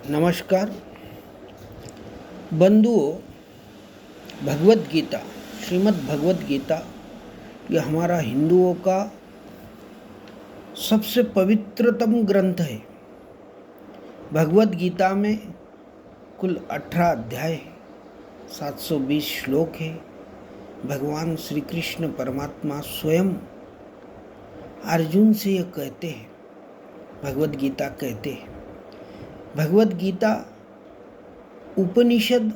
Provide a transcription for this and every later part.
नमस्कार बंधुओं। भगवत गीता, श्रीमद् भगवत गीता ये हमारा हिंदुओं का सबसे पवित्रतम ग्रंथ है। भगवत गीता में कुल 18 अध्याय, 720 श्लोक है। भगवान श्री कृष्ण परमात्मा स्वयं अर्जुन से ये कहते हैं, भगवत गीता कहते हैं। भगवत गीता उपनिषद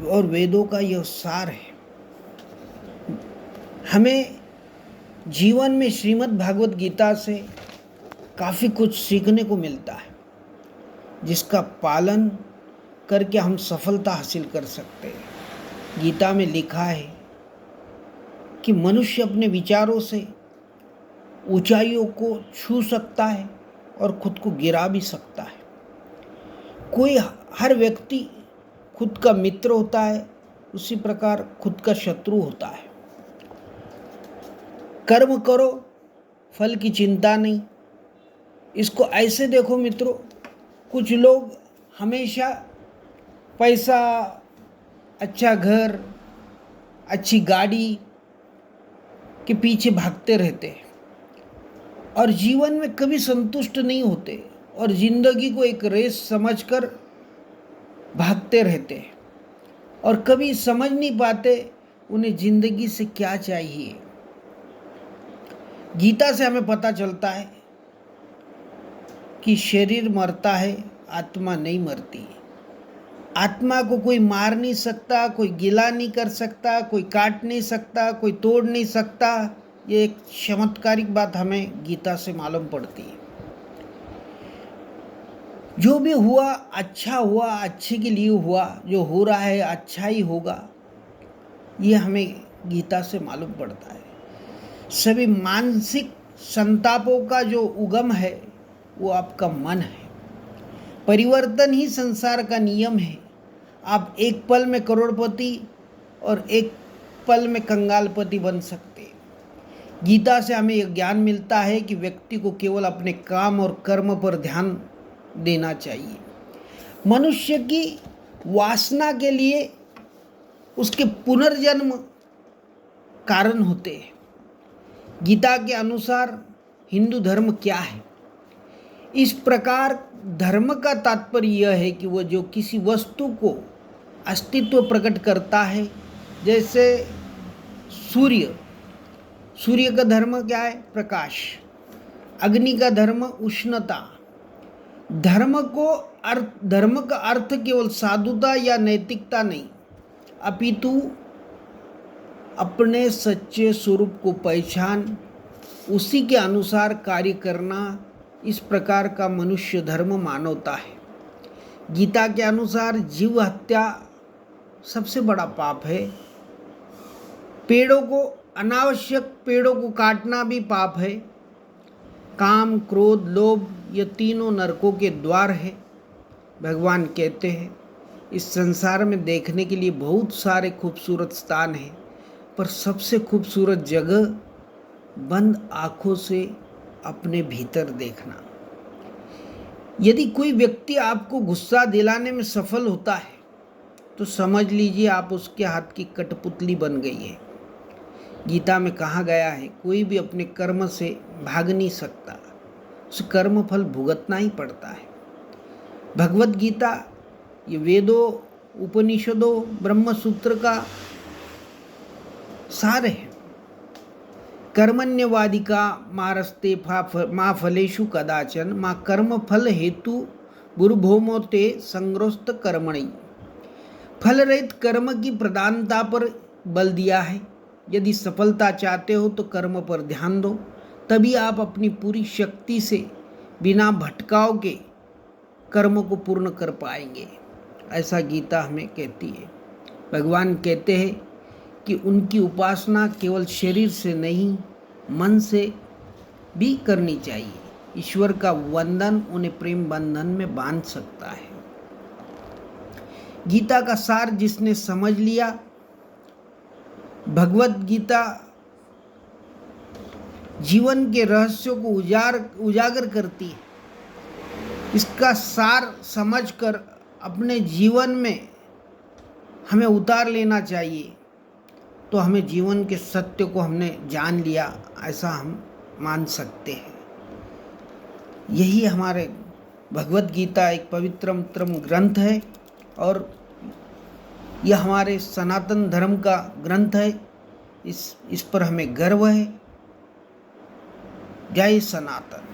और वेदों का यह सार है। हमें जीवन में श्रीमद् भागवत गीता से काफ़ी कुछ सीखने को मिलता है, जिसका पालन करके हम सफलता हासिल कर सकते हैं। गीता में लिखा है कि मनुष्य अपने विचारों से ऊंचाइयों को छू सकता है और खुद को गिरा भी सकता है। हर व्यक्ति खुद का मित्र होता है, उसी प्रकार खुद का शत्रु होता है। कर्म करो, फल की चिंता नहीं। इसको ऐसे देखो मित्रों, कुछ लोग हमेशा पैसा, अच्छा घर, अच्छी गाड़ी के पीछे भागते रहते हैं और जीवन में कभी संतुष्ट नहीं होते और जिंदगी को एक रेस समझकर भागते रहते हैं और कभी समझ नहीं पाते उन्हें जिंदगी से क्या चाहिए। गीता से हमें पता चलता है कि शरीर मरता है, आत्मा नहीं मरती। आत्मा को कोई मार नहीं सकता, कोई गिला नहीं कर सकता, कोई काट नहीं सकता, कोई तोड़ नहीं सकता। ये एक चमत्कारिक बात हमें गीता से मालूम पड़ती है। जो भी हुआ अच्छा हुआ, अच्छे के लिए हुआ। जो हो रहा है अच्छा ही होगा, ये हमें गीता से मालूम पड़ता है। सभी मानसिक संतापों का जो उगम है वो आपका मन है। परिवर्तन ही संसार का नियम है। आप एक पल में करोड़पति और एक पल में कंगालपति बन सकते हैं। गीता से हमें यह ज्ञान मिलता है कि व्यक्ति को केवल अपने काम और कर्म पर ध्यान देना चाहिए। मनुष्य की वासना के लिए उसके पुनर्जन्म कारण होते हैं। गीता के अनुसार हिंदू धर्म क्या है? इस प्रकार धर्म का तात्पर्य यह है कि वह जो किसी वस्तु को अस्तित्व प्रकट करता है, जैसे सूर्य का धर्म क्या है? प्रकाश। अग्नि का धर्म उष्णता। धर्म का अर्थ केवल साधुता या नैतिकता नहीं, अपितु अपने सच्चे स्वरूप को पहचान, उसी के अनुसार कार्य करना। इस प्रकार का मनुष्य धर्म मानवता है। गीता के अनुसार जीव हत्या सबसे बड़ा पाप है। अनावश्यक पेड़ों को काटना भी पाप है। काम, क्रोध, लोभ ये तीनों नरकों के द्वार है। भगवान कहते हैं इस संसार में देखने के लिए बहुत सारे खूबसूरत स्थान हैं, पर सबसे खूबसूरत जगह बंद आँखों से अपने भीतर देखना। यदि कोई व्यक्ति आपको गुस्सा दिलाने में सफल होता है तो समझ लीजिए आप उसके हाथ की कठपुतली बन गई है। गीता में कहा गया है कोई भी अपने कर्म से भाग नहीं सकता, उसे कर्म फल भुगतना ही पड़ता है। भगवत गीता ये वेदों, उपनिषदों, ब्रह्म सूत्र का सार है। कर्मण्यवादिका मारस्ते मा फलेषु कदाचन मा कर्म फल हेतु बुर्भोमो ते संग्रस्त कर्मणि। फल रहित कर्म की प्रधानता पर बल दिया है। यदि सफलता चाहते हो तो कर्म पर ध्यान दो, तभी आप अपनी पूरी शक्ति से बिना भटकाव के कर्म को पूर्ण कर पाएंगे। ऐसा गीता हमें कहती है। भगवान कहते हैं कि उनकी उपासना केवल शरीर से नहीं, मन से भी करनी चाहिए। ईश्वर का वंदन उन्हें प्रेम बंधन में बांध सकता है। गीता का सार जिसने समझ लिया, भगवत गीता जीवन के रहस्यों को उजागर करती है। इसका सार समझकर अपने जीवन में हमें उतार लेना चाहिए, तो हमें जीवन के सत्य को हमने जान लिया ऐसा हम मान सकते हैं। यही हमारे भगवत गीता एक पवित्रतम ग्रंथ है और यह हमारे सनातन धर्म का ग्रंथ है। इस पर हमें गर्व है। जय सनातन।